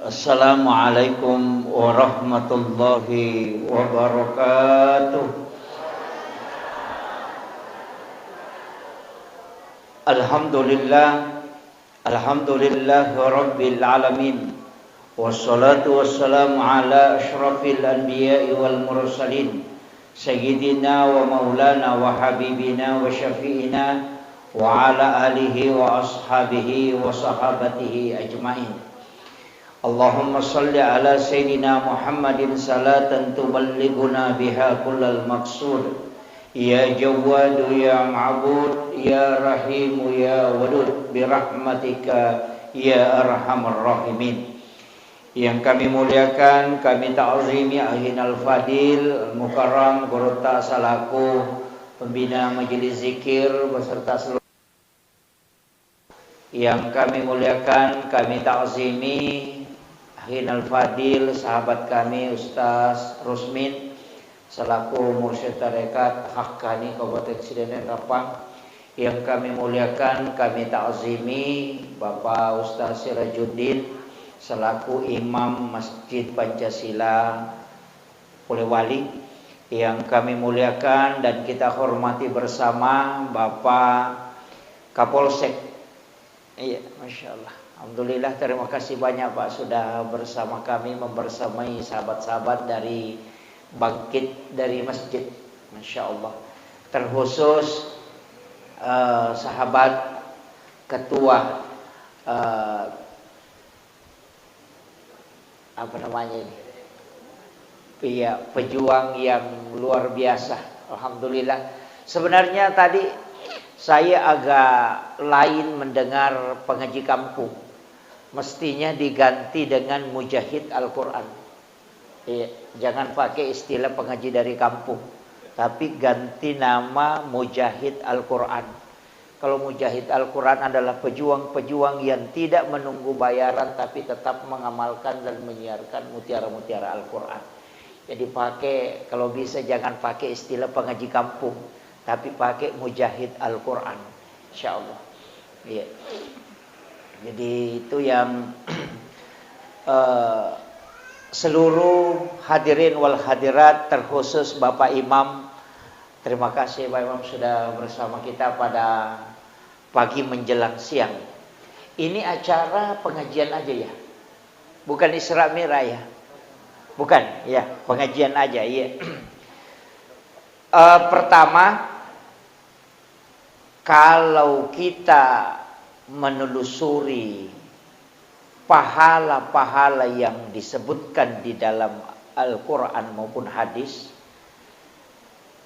Assalamualaikum warahmatullahi wabarakatuh. Alhamdulillah rabbil alamin. Wassalatu wassalamu ala asyrafil anbiya'i wal mursalin sayyidina wa maulana wa habibina wa syafi'ina wa ala alihi wa ashabihi wa sahabatihi ajma'in. Allahumma salli ala Sayyidina Muhammadin salatan tuballighuna biha kullal maqsud. Ya Jawwadu ya Ma'bud ya Rahimu ya Wadud birahmatika ya Arhamar Rahimin. Yang kami muliakan, kami ta'zimi Ahinal Fadil Al-Mukarram Guru selaku pembina majelis zikir beserta seluruh yang kami muliakan, kami ta'zimi Ahinal Fadil, sahabat kami Ustaz Rusmin selaku mursyid tarekat Haqqani Kabupaten Cirebon Kapang. Yang kami muliakan, kami ta'zimi Bapak Ustaz Sirajuddin selaku Imam Masjid Pancasila Polewali. Yang kami muliakan dan kita hormati bersama Bapak Kapolsek. Iya, Masya Allah. Alhamdulillah, terima kasih banyak Pak sudah bersama kami membersamai sahabat-sahabat dari bangkit dari masjid. Masya Allah. Terkhusus sahabat ketua apa namanya ini? Iya, pejuang yang luar biasa. Alhamdulillah. Sebenarnya tadi saya agak lain mendengar pengaji kampung. Mestinya diganti dengan mujahid Al-Quran. Jangan pakai istilah pengaji dari kampung, tapi ganti nama mujahid Al-Quran. Kalau mujahid Al-Quran adalah pejuang-pejuang yang tidak menunggu bayaran, tapi tetap mengamalkan dan menyiarkan mutiara-mutiara Al-Quran. Jadi pakai, kalau bisa jangan pakai istilah pengaji kampung, tapi pakai mujahid Al-Quran, insya Allah. Iya. Jadi itu yang seluruh hadirin wal hadirat, terkhusus Bapak Imam. Terima kasih Bapak Imam sudah bersama kita pada pagi menjelang siang. Ini acara pengajian aja ya, bukan Isra Mi'raj ya, bukan ya, pengajian aja ya. Pertama, kalau kita menelusuri pahala-pahala yang disebutkan di dalam Al-Quran maupun hadis,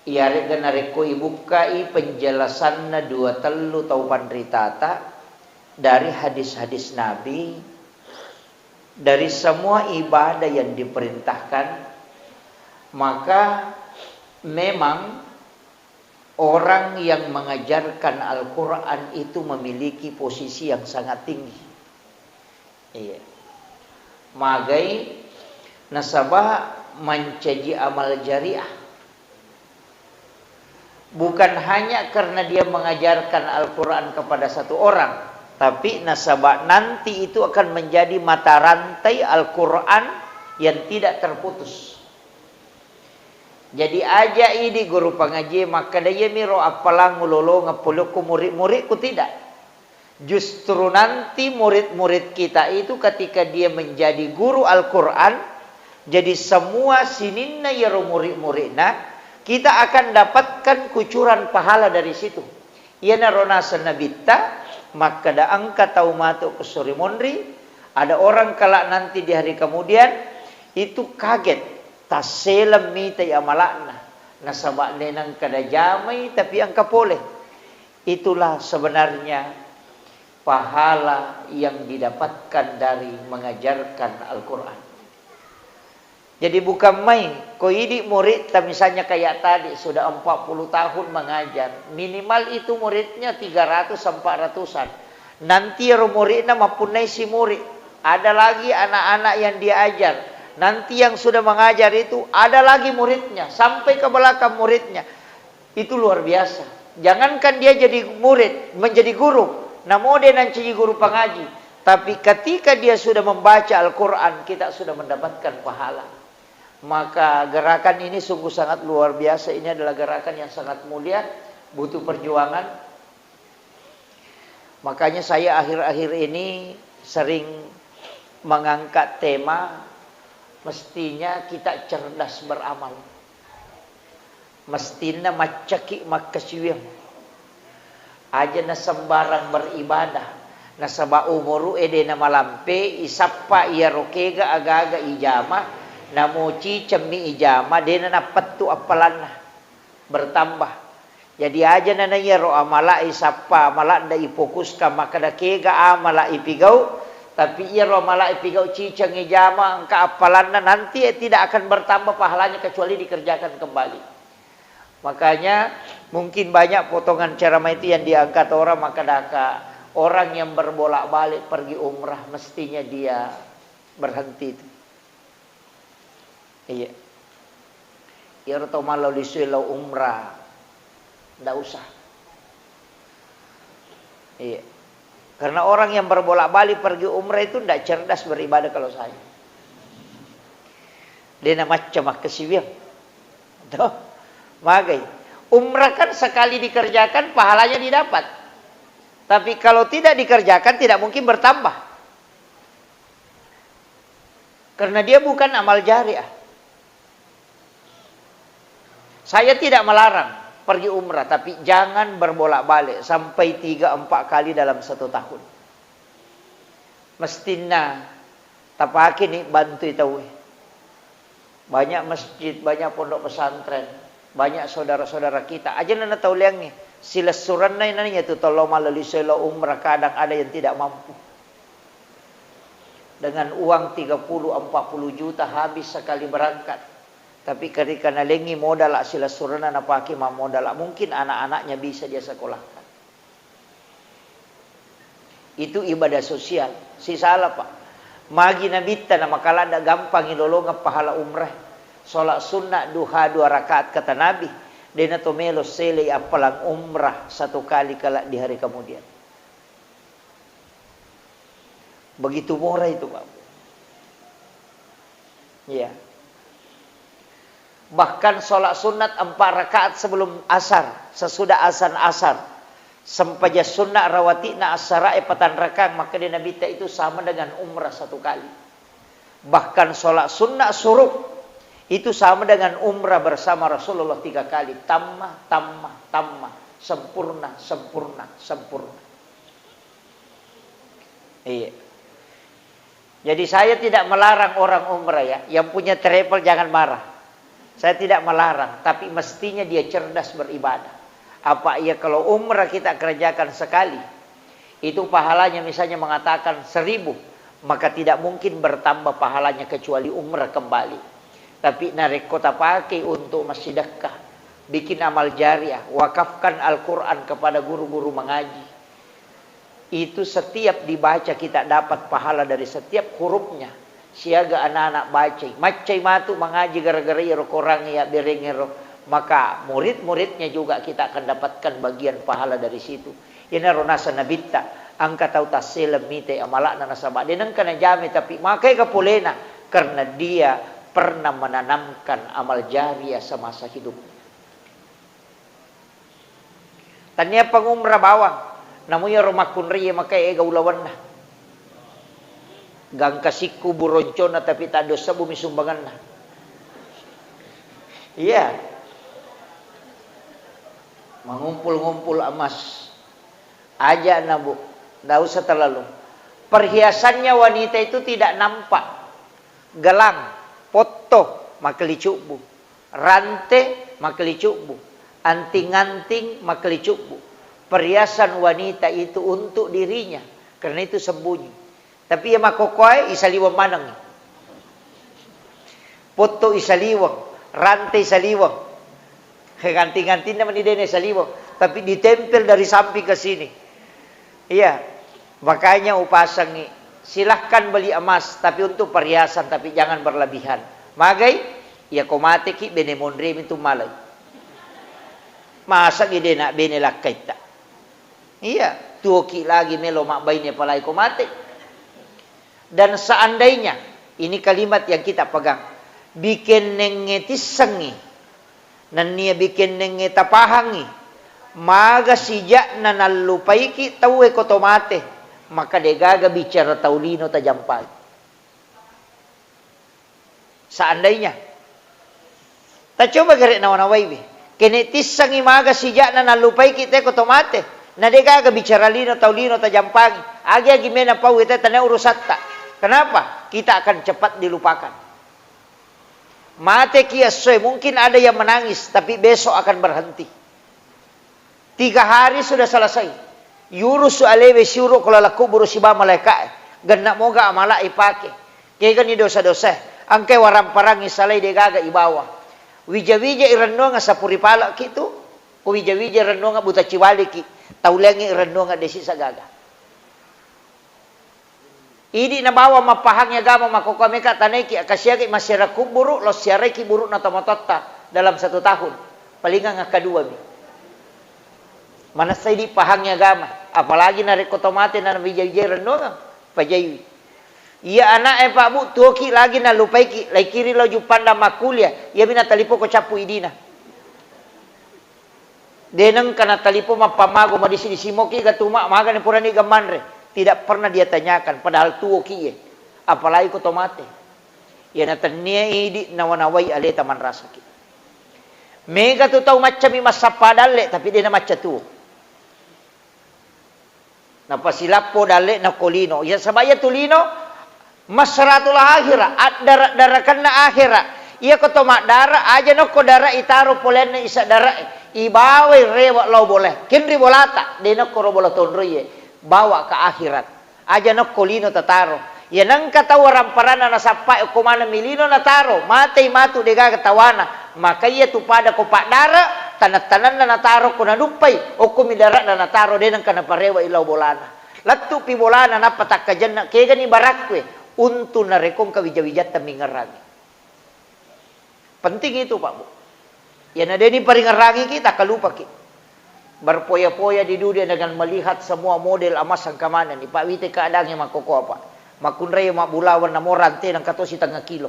ia reku ibukai penjelasanna dua telu taupan ritata dari hadis-hadis Nabi, dari semua ibadah yang diperintahkan, maka memang orang yang mengajarkan Al-Quran itu memiliki posisi yang sangat tinggi. Iya. Magai nasabah mencaji amal jariah. Bukan hanya karena dia mengajarkan Al-Quran kepada satu orang, tapi nasabah nanti itu akan menjadi mata rantai Al-Quran yang tidak terputus. Jadi aja ini guru pengaji maka dia miro apalah ngulolo ngepuluku murid-muridku, tidak. Justru nanti murid-murid kita itu ketika dia menjadi guru Al-Quran, jadi semua sininna ya murid-muridna, kita akan dapatkan kucuran pahala dari situ. Ia narona senabita maka da angka taumatu kusuri mondri. Ada orang kalak nanti di hari kemudian itu kaget. Taselam mita ya malakna nasabak nenang kada jamai tapi angka boleh. Itulah sebenarnya pahala yang didapatkan dari mengajarkan Al-Quran. Jadi bukan main. Kau ini murid misalnya kayak tadi sudah 40 tahun mengajar, minimal itu muridnya 300-400an. Nanti muridnya mempunyai si murid, ada lagi anak-anak yang dia ajar. Nanti yang sudah mengajar itu ada lagi muridnya, sampai ke belakang muridnya. Itu luar biasa. Jangankan dia jadi murid, menjadi guru, namun dia nanti jadi guru pengaji. Tapi ketika dia sudah membaca Al-Quran, kita sudah mendapatkan pahala. Maka gerakan ini sungguh sangat luar biasa. Ini adalah gerakan yang sangat mulia, butuh perjuangan. Makanya saya akhir-akhir ini sering mengangkat tema, mestinya kita cerdas beramal. Mestinya macaki makasiwim. Aja na sembarang beribadah. Nasaba umuru ede na malampe isappa iya rokega agaga ijama namuci cemi ijama dena na pattu apalan bertambah. Jadi aja na iya ro amala isappa amala nda ifokus ka makadakega amala ipigau, tapi iya ro amala ipigau cicang ijama angka apalan nanti tidak akan bertambah pahalanya kecuali dikerjakan kembali. Makanya mungkin banyak potongan ceramah itu yang diangkat orang, maka daka orang yang berbolak-balik pergi umrah mestinya dia berhenti itu. Iya. Ya atau malau disulau umrah, tidak usah. Iya. Karena orang yang berbolak-balik pergi umrah itu tidak cerdas beribadah kalau saya. Dia macam kesiwiang. Tuh, magai. Umrah kan sekali dikerjakan pahalanya didapat. Tapi kalau tidak dikerjakan tidak mungkin bertambah. Karena dia bukan amal jariah. Saya tidak melarang pergi umrah, tapi jangan berbolak-balik sampai 3-4 kali dalam 1 tahun. Mestinya tapaki nih bantu itu. Banyak masjid, banyak pondok pesantren, banyak saudara-saudara kita. Aja nana tahu liang nih. Sila suran na inanya itu tolong melalui sela umrah, kadang ada yang tidak mampu. Dengan uang 30-40 juta habis sekali berangkat. Tapi ketika nalengi modal sila suran na pakai modal, mungkin anak-anaknya bisa dia sekolahkan. Itu ibadah sosial. Si salah Pak. Magi nabita na makalada gampang ilolong pahala umrah. Salat sunnah duha 2 rakaat kata Nabi. Dena tomelo sele apalang umrah 1 kali kelak di hari kemudian. Begitu murah itu Pak. Ya. Bahkan sholat sunat 4 rakaat sebelum asar, sesudah azan asar. Sampai sunnah rawatina asara patan rakaat, maka di Nabi itu sama dengan umrah 1 kali. Bahkan sholat sunnah suruk itu sama dengan umrah bersama Rasulullah 3 kali. Tamah, tamah, tamah. Sempurna, sempurna, sempurna. Iya. Jadi saya tidak melarang orang umrah ya. Yang punya travel jangan marah. Saya tidak melarang. Tapi mestinya dia cerdas beribadah. Apa iya kalau umrah kita kerjakan sekali. Itu pahalanya misalnya mengatakan 1000. Maka tidak mungkin bertambah pahalanya kecuali umrah kembali. Tapi narik kota pakai untuk masjid sedekah, bikin amal jariah, wakafkan Al-Quran kepada guru-guru mengaji. Itu setiap dibaca kita dapat pahala dari setiap hurufnya. Siaga anak-anak baca, macai matu mengaji gara-gara iro korang ya berengero. Maka murid-muridnya juga kita akan dapatkan bagian pahala dari situ. Ini ronasa nabita, angka tau taselam mite amalak na nasabak. Denang kana jami tapi makai kapulena karena dia pernah menanamkan amal jariah semasa hidup. Tanya pengumrah bawang, namunya rumah kunri makai ega ulawan na. Gang kasiku buroncona tapi tak dosa bumi sumbangan na. Iya. Mengumpul-ngumpul emas. Aja na bu, tak usah terlalu. Perhiasannya wanita itu tidak nampak. Gelang, foto makeli cukbu, rantai makeli cukbu, anting-anting makeli cukbu. Perhiasan wanita itu untuk dirinya, karena itu sembunyi. Tapi ya makokoi isaliwang manang, foto isaliwang, rantai isaliwang, anting-anting naman ide isaliwang, tapi ditempel dari samping ke sini. Iya, makanya upasang nih. Silahkan beli emas tapi untuk perhiasan tapi jangan berlebihan. Magai ya komate ki bene mondre itu malay. Masa gede nak bene lakai tak. Iya, tuoki lagi melo mak baine palai komate. Dan seandainya, ini kalimat yang kita pegang, bikin nengeti sengi, nania bikin nengeta pahangi, maga sijak nanalupaiki tahu ekotomate, maka degaga bicara taulino tajampai. Seandainya, tak coba gerek nawanawai, kene tisangi maga sijak nanalupaiki te ekotomate, na degaga bicara lino taulino tajampai, agi mena pau ite tane urusatta. Kenapa? Kita akan cepat dilupakan. Mate kiasoy, mungkin ada yang menangis, tapi besok akan berhenti. 3 hari sudah selesai. Yurusu alewe syuru kalau laku buru siba malaikat. Genak moga amala ipake. Kaya gani dosa-dosa. Angkai warang parang isalay degaga ibawa. Wija-wija irenno nga sa puripala kitu. O wija-wija irenno nga buta ciwali ki. Taulengi irenno nga desi sa gaga. Idi na bawa mapahangnya gama makokameka taneki akasyagi masyarakat buru lo syareki buru na tomatotta dalam 1 tahun. Palingan nga kedua bi. Mana say di pahangnya gama, apalagi na rekotomate na bijay-bijay reno nga pajayi. Iya anak Pak Bu tuki lagi na lupaiki, lai kiri lo jupanda makulia, iya bina talipo ko capu idina. Deneng kana talipo mapamago madisi-disimoki gatuma maga ni purani gamanre. Tidak pernah dia tanyakan, padahal tuo kiye. Apalagi ko tomate. Yan natanya idi nawanaway ale taman rasa ki. Mega tu tau macam masapadale, tapi dia na macam tuo. Napasilapo dale na kolino. Ya sabaya tulino, masratul akhirah. At darakan na akhirah. Iya ko tomak dara, aja no ko dara itaro polen na isa dara. Ibaway rewa lo boleh. Kinri bolata, dia no ko robola tonroye. Bawa ke akhirat. Aja nok kolino tataro. Ya nang katawaran parana na sapa o kumana milino na taro. Matay matu dega katawana. Maka iya tu pada ko padara tanat-tanan na nataro ko nanupay o kumidara na nataro denang kana parewa ilaw bolana. Lattu pi bolana na patak kajan na kega ni barakwe untu na rekong kawijawijat tamingaragi. Penting itu Pak Bu. Ya na deni paringarangi kita kalupa ki. Berpoya-poya di dunia dengan melihat semua model emas yang kemana nih Pak Wite keadaannya makoko apa makunraya mak bulawan namo rantai nang katosi 0,5 kilo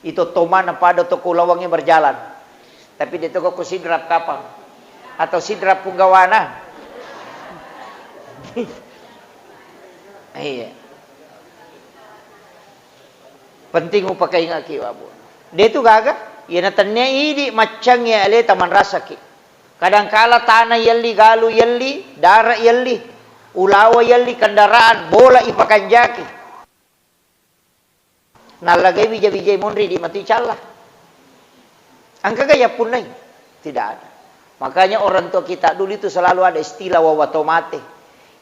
itu tomana pada toko lawangnya berjalan tapi di toko ku sidrap kapang atau sidrap punggawana iya penting upakai ngaki wabu dia tu gagah ya natanya ini macangnya ale taman rasa ki. Kadangkala tanah yelli, galu yelli, darah yelli, ulawa yelli, kendaraan, bola ipakanjaki. Nalagay bijay-bijay monri di mati calah. Angka gaya pun naik. Tidak ada. Makanya orang tua kita dulu itu selalu ada istilah wawatomate.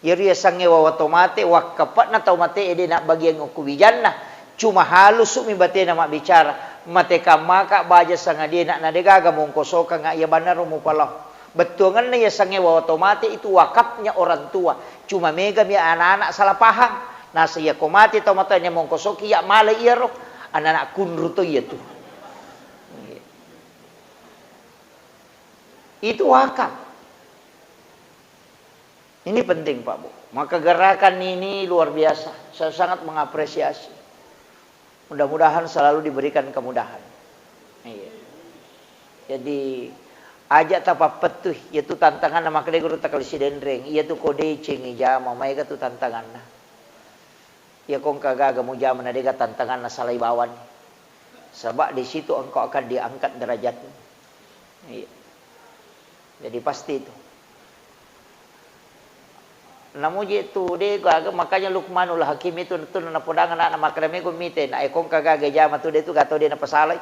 Yeri sange wawatomate, wakapat na taumate ede nak bagian ukubijanna. Cuma halus sumi bate na bicara. Mateka maka baja sanga dia nak nadegaga mongkosoka nga iya banar umupalah. Betul kan ya sange wawatomate itu wakafnya orang tua. Cuma mega mi anak-anak salah paham. Nah saya komati tomatanya mongkosoki ya male iya roh. Anak-anak kunruto iya tuh. Itu wakaf. Ini penting Pak Bu. Maka gerakan ini luar biasa. Saya sangat mengapresiasi. Mudah-mudahan selalu diberikan kemudahan. Iya. Jadi ajak tapa petuh, yaitu tantangan nama kedai guru takal sidendreng, yaitu kode cengi jama, mereka tu tantangan na. Ya kong kagaga mu jama na dega tantangan na salai bawan. Sebab di situ engkau akan diangkat derajatnya. Iya. Jadi pasti itu. Namun itu dega makanya Luqmanul Hakim itu na podangan na makrame gumite na kong kagaga jama tu de tu gato de na pasalai.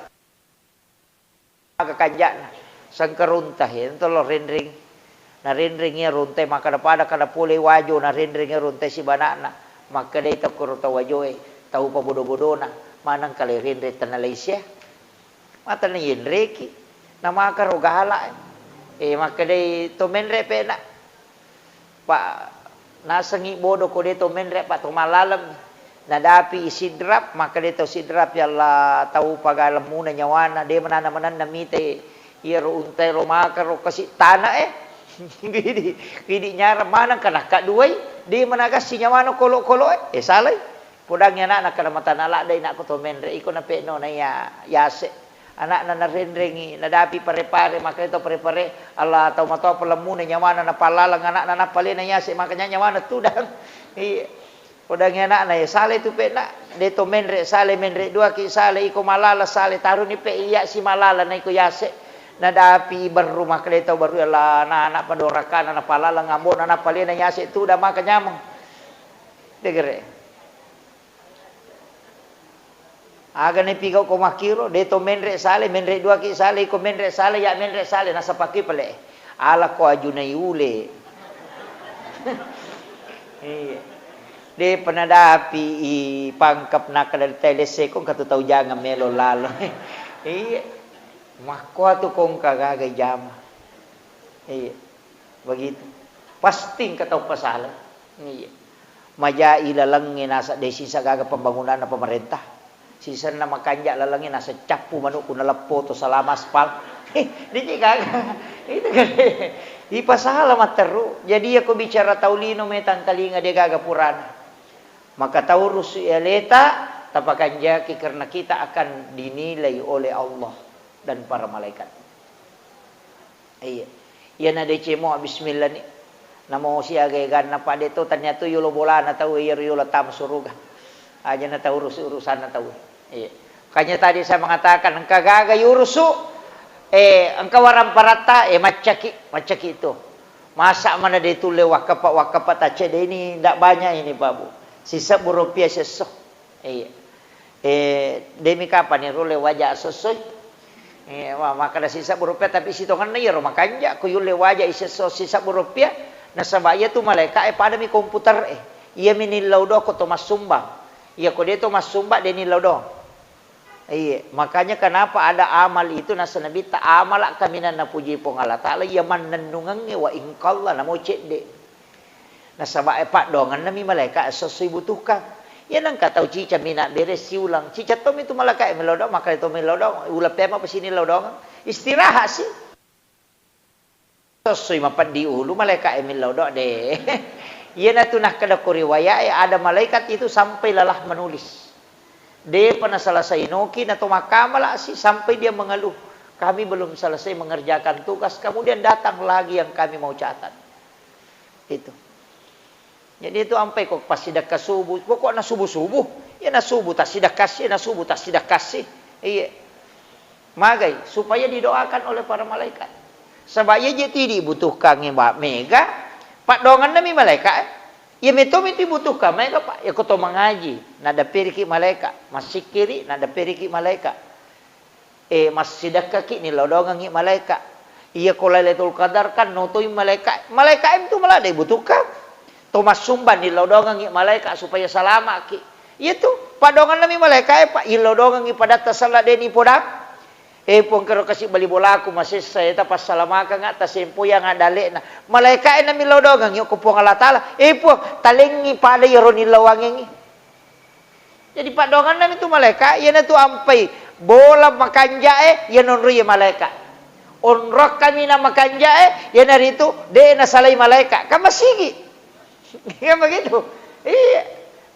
Kakanjana. Sangkarunta itu lo rendring na rendringnya runtai maka pada kada pole wajo na rendringnya runtai si banana maka dia tak kurota wajoe tahu pa bodo-bodona manang kali rendring tanalaisya mata na yenreki na maka rogala maka dia to menre pena pa nasangi bodo ko dia to menre pa to malalam nadapi sidrap maka dia to sidrap yalla tahu pagalam muna nyawana dia manana-manan namite iya ro untay ro maka ro kasi tanah gidi nyara manang kana kaduay di managas si nyawano kolo-kolo salay Pudangnya anak kada mata nala day nak ko to menre iko na peno na yase. Anak na narendrengi nadapi pare-pare maka itu pare-pare Allah tau mato pelamu na nyawana na palalang anak na napali na yase makanya nyawana tudang. Pudangnya anak na sale tu pena de to menre sale menre dua ki sale iko malala sale taru ni pe iya si malala na iko yase. Nadapi berumah kereta baru Allah anak padorakan anak palalang ngambon anak pali na yase tu dah maka nyamang. Degere. Aga ni pigaw ko makiro deto menre sale menre dua ki sale ko menre sale ya menre sale nasa paki pale ala ko ajunay ule de panadapi i pangkap na kadal telese kung katutaw jangan melo lalo makwa tu kong kagagay jama begitu pasting kataw pasala maja ilalangin nasa desi sa gaga pembangunan na pemerintah sisa na makanja lalangin nasa capu manuk kuna lapo to salama aspal di gaga itu kan ipasala materu jadi aku bicara taulino metang kalinga de gaga purana maka taurus eleta tapakanjaki karena kita akan dinilai oleh Allah dan para malaikat iya ya na de cemo bismillah ni namo siya gay na pa dito tanya to yulo bola na tahu yulo tam suruga aja na tahu urusan na tahu. Iya. Kanya tadi saya mengatakan engkau gaga yurusu engkau waram parata macaki itu. Masa mana dia itu wakapat aja ini tidak banyak ini babu. Sisa rupiah sesok. Iya. Demi kapan rule wajah sesuai. Wah maka ada sisa rupiah tapi situ kan ya makanya aku yule wajah sesuai sisa rupiah. Nah sabaya tu malaikat pada mi komputer ia minilau do ko Thomas Sumbang. Iya ko dia Thomas Sumbang dia nilau do. Iya, makanya kenapa ada amal itu nasa nabi ta amal kami na puji pong Allah Taala ya man nandungange wa ingkalla namo cede. Nasa ba pak dongan nami malaikat sesuai butuhkan. Ya nang katau cica mina beres si ulang. Cica tom itu malaikat melodong maka itu melodong ulah pema pesini lodong. Istirahat sih. Sesuai mapan di ulu malaikat melodong deh. Ya na tunah kada ko riwayat ada malaikat itu sampai lelah menulis. Dia pernah selesai nokin atau makamala sih sampai dia mengeluh. Kami belum selesai mengerjakan tugas. Kemudian datang lagi yang kami mau catat. Itu. Jadi itu sampai kok pas sidak ke subuh. Kok na subuh-subuh? Ya na subuh tak sidak kasih. Na subuh tak sidak kasih. Iya. Magai. Supaya didoakan oleh para malaikat. Sebab ia jadi dibutuhkan Mbak Mega. Pak dongan nami malaikat. Ya metom itu butuhkan mereka pak. Ya koto mengaji, nada periki malaikat, masih kiri nada periki malaikat. Masih sedekah ni lodongan malaikat. Iya kolailatul qadar kan notoi malaikat. Malaikat itu malah dibutuhkan. Thomas Sumban ni lodongan malaikat supaya salama ki. Iya tu padongan nami malaikat pak. Iya lodongan pada tasala deni podang. Pong kero kasih bali bola aku masih saya tapas salamaka nga tasempo yang adale na malaikat na milodogang yo kupong Allah Taala po talengi pada yero nilawangi jadi padongan na itu malaikat yan itu ampai bola makanja yan onri malaikat onrok kami na makanja yan narito de na salay malaikat kamasigi kan begitu iya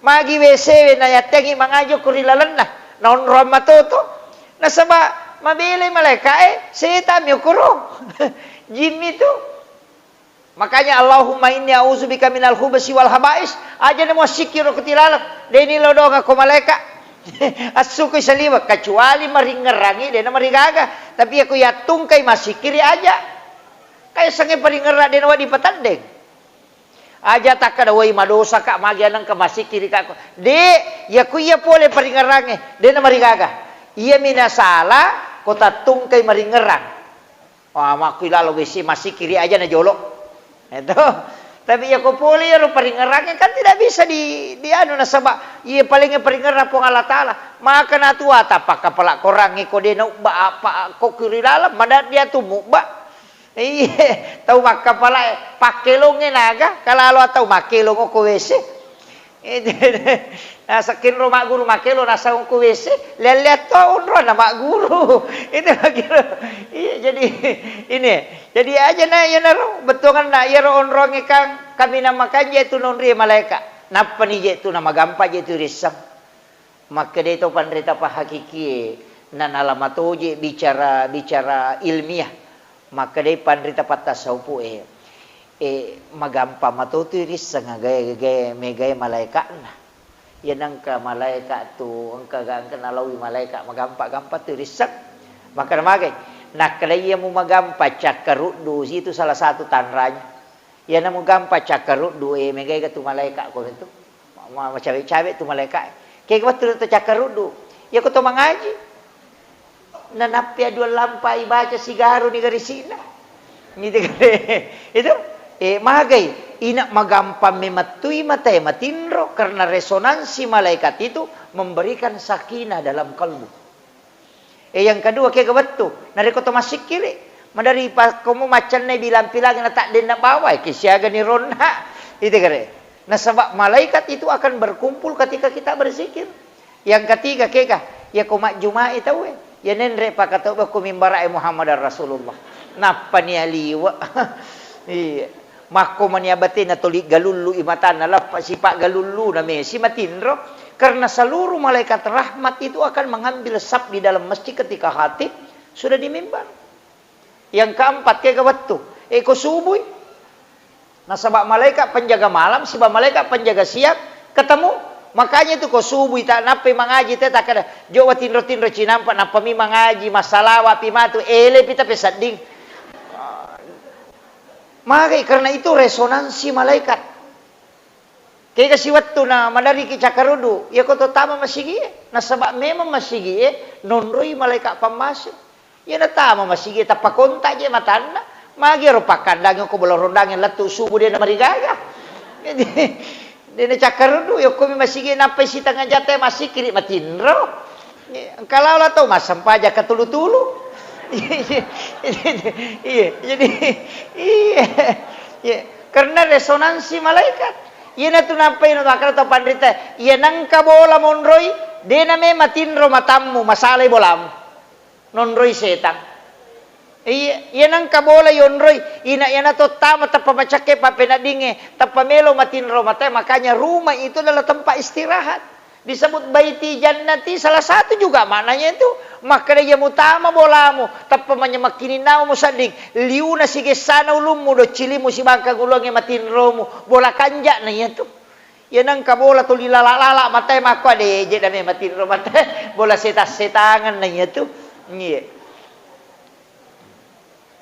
magi WC na yatengi mangajo kurilalan na onrom matoto nasaba mabili malaikat saya miukuro jin itu makanya Allahumma inni a'udzubika minal khubuthi wal haba'is aja namo sikiru ketilalak deni lodong ako malaikat asuko saliwa kecuali maringerangi dena marigaga tapi aku ya tungkai masih kiri aja kaya sange paringera dena wa dipatandeng aja tak kada wai madosa kak magianang ka masih kiri kak de ya ku ya pole paringerangi dena marigaga iya mina salah kota tungkai maringerang. Wah, maku lalo besi masih kiri aja na jolok. Itu. Tapi ya ko poli ya paringerangnya kan tidak bisa di anu na sabak. Iya palingnya paringerang pong Allah Taala. Maka na tua tapak kapala korang iko de na ba apa ko kiri dalam madat dia tu mukba. Iya, tahu mak kapala pakelong naga kalalo atau makelong ko wese. Sakin rumah guru makelo nasa ko wese lihat to unro na mak guru itu gitu iya jadi ini jadi aja na ya naro betongan na ya onro ngikang kami na makanya itu nonri malaikat Napa ni je tu nama gampa je tu risam. Maka dia tu pandrita pa hakiki nan alamato je bicara ilmiah. Maka dia pandrita pa tasawuf magampa mato tu risam gaya megay malaikat na. Yan ang ka malaikat tu ang nalawi malaikat magampa tu risam. Maka namagay nakalaya mo magampa cakarudu itu salah satu tanranya. Ya namu gampa cakarudu megay ka tu malaikat ko nito. Macawe-cawe tu malaikat. Kaya betul tu cakarudu. Ya ko to mangaji. Nanapya dua lampai baca sigaru ni garisina. Ni itu magay ina magampa mematui matay matinro karena resonansi malaikat itu memberikan sakinah dalam kalbu. Yang kedua kaya betul. Nariko to masik kiri. Madari pas kamu macan na bilang-bilang na tak din na baway kisyaga ni Rona. Itu kare. Nah sebab malaikat itu akan berkumpul ketika kita berzikir. Yang ketiga keka ya kumat Jumat itu ya nenre pa katawa ko mimbara Muhammad Rasulullah. Napa niya liwa. Iya. Mako maniabati na tulik galulu imatan na lapa sipak galulu na si matinro karena seluruh malaikat rahmat itu akan mengambil sab di dalam masjid ketika khatib sudah di mimbar. Yang keempat kaya gawat tu. Ko subuh. Nah sebab malaikat penjaga malam, sebab malaikat penjaga siang ketemu. Makanya itu ko subuh tak nape mangaji tak kada. Jawa tinro-tinro cinampak napa mi mangaji masalah wapi matu ele pita pesading. Maka karena itu resonansi malaikat. Kaya kasi waktu na madari ki cakarudu. Ya ko to tama masigi. Nah sebab memang masigi nonroi malaikat pamasuk. Ya na tama masigi tapakonta je matanda. Magi rupakan daging ko bolong rondangin latu subuh dia na marigaga. Dia na cakarudu yo ko masigi napay si tangan jate masih kiri matinro. Kalau lah to masampaja katulu-tulu. Iya, jadi iya. Karena resonansi malaikat. Iya na tu napay no bakal to pandrita. Iya nang kabola monroy, de na me matinro matammu masalay bolam. Nonroy setang. Iya nang kabola yonroy. Ina yana to tama tapamacake pa penadinge. Tapamelo matinro matay. Makanya rumah itu adalah tempat istirahat. Disebut baiti jannati. Salah satu juga maknanya itu. Maka dia mutama bolamu. Tapamanya makininaw mo sading. Liu na sige sana ulummu. Do cilimu si bangka gulongnya matinro mo. Bola kanja na yan to. Yan ang kabola to lilalala matay makwa. Deje na may matinro matay. Bola setas-setangan na yan to. Iya.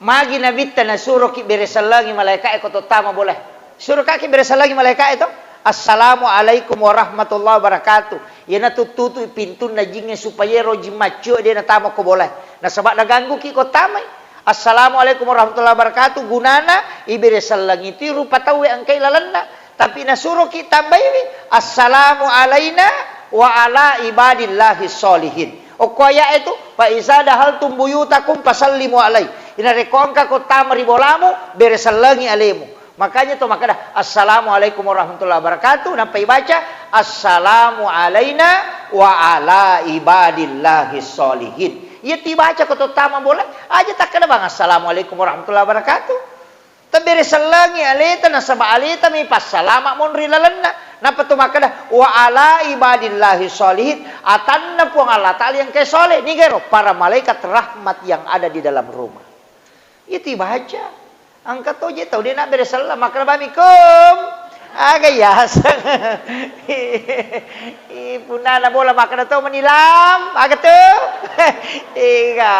Magi nabita na suruh ki beresalangi malaikat ko to tama boleh. Suruh kaki beresalangi malaikat itu. Assalamualaikum warahmatullahi wabarakatuh. Ya na tututu pintu na jinge supaya roji macu dia na tama ko boleh. Na sebab naganggu ki ko tamay. Assalamualaikum warahmatullahi wabarakatuh gunana iberesalangi ti rupa tawe ang kailalanda. Tapi na suruh ki tambayi assalamu alaina wa ala ibadillahi sholihin. O kaya itu fa iza dahaltum buyutakum fasallimu alai. Ina rekonka ko tamari bolamu beresalangi alemu. Makanya to makada assalamualaikum warahmatullahi wabarakatuh nampai baca assalamu alaina wa ala ibadillahi sholihin. Ia tibaca ko to tama bola aja tak kada bang assalamualaikum warahmatullahi wabarakatuh. Taberesalangi aleta na saba aleta mi passalama mon rilalanna. Napa tu makada wa ala ibadillahi sholihin atanna puang Allah Ta'ala yang ke soleh ni gero para malaikat rahmat yang ada di dalam rumah. Itu baca. Angkat toje tau dia nak beresalam makna bamikum. Agayas. Punana bola makna tau menilam. Aga tu. Iya.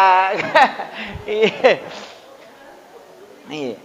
Iya.